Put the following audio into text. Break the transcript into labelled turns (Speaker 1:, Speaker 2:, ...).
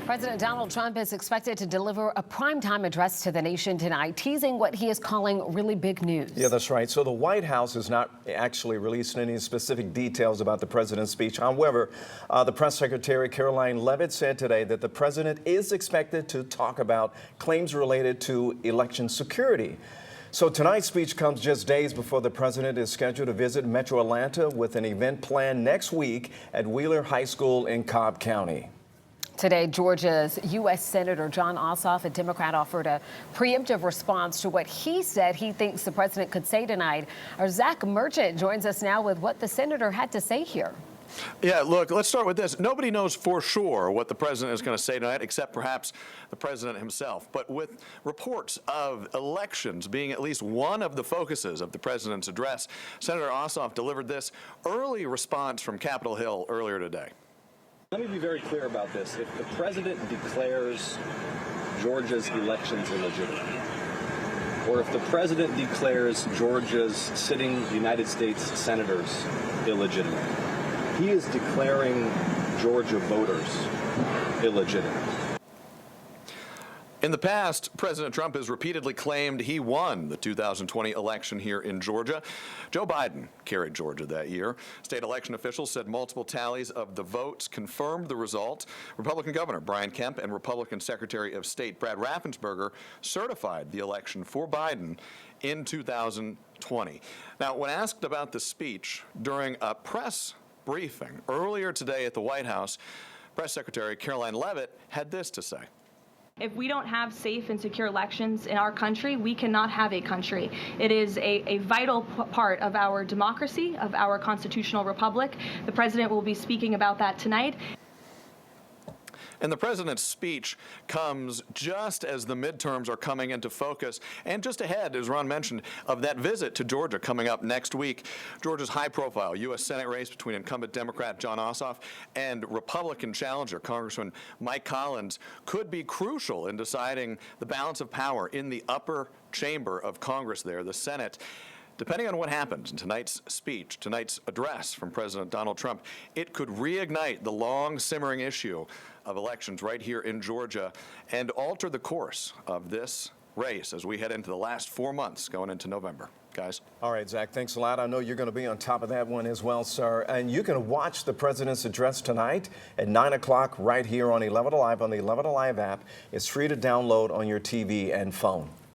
Speaker 1: President Donald Trump is expected to deliver a primetime address to the nation tonight, teasing what he is calling really big news.
Speaker 2: Yeah, that's right. So the White House has not actually released any specific details about the president's speech. However, the press secretary, Caroline Leavitt, said today that the president is expected to talk about claims related to election security. So tonight's speech comes just days before the president is scheduled to visit Metro Atlanta with an event planned next week at Wheeler High School in Cobb County.
Speaker 1: Today, Georgia's U.S. Senator Jon Ossoff, a Democrat, offered a preemptive response to what he said he thinks the president could say tonight. Our Zach Merchant joins us now with what the senator had to say here.
Speaker 3: Yeah, look, let's start with this. Nobody knows for sure what the president is going to say tonight, except perhaps the president himself. But with reports of elections being at least one of the focuses of the president's address, Senator Ossoff delivered this early response from Capitol Hill earlier today.
Speaker 4: Let me be very clear about this. If the president declares Georgia's elections illegitimate, or if the president declares Georgia's sitting United States senators illegitimate, he is declaring Georgia voters illegitimate.
Speaker 3: In the past, President Trump has repeatedly claimed he won the 2020 election here in Georgia. Joe Biden carried Georgia that year. State election officials said multiple tallies of the votes confirmed the result. Republican Governor Brian Kemp and Republican Secretary of State Brad Raffensperger certified the election for Biden in 2020. Now, when asked about the speech during a press briefing earlier today at the White House, Press Secretary Caroline Leavitt had this to say.
Speaker 5: If we don't have safe and secure elections in our country, we cannot have a country. It is a vital part of our democracy, of our constitutional republic. The president will be speaking about that tonight.
Speaker 3: And the president's speech comes just as the midterms are coming into focus and just ahead, as Ron mentioned, of that visit to Georgia coming up next week. Georgia's high-profile U.S. Senate race between incumbent Democrat Jon Ossoff and Republican challenger Congressman Mike Collins could be crucial in deciding the balance of power in the upper chamber of Congress there, the Senate. Depending on what happens in tonight's speech, tonight's address from President Donald Trump, it could reignite the long simmering issue of elections right here in Georgia and alter the course of this race as we head into the last 4 months going into November. Guys.
Speaker 2: All right, Zach, thanks a lot. I know you're going to be on top of that one as well, sir. And you can watch the president's address tonight at 9 o'clock right here on 11 Alive on the 11 Alive app. It's free to download on your TV and phone.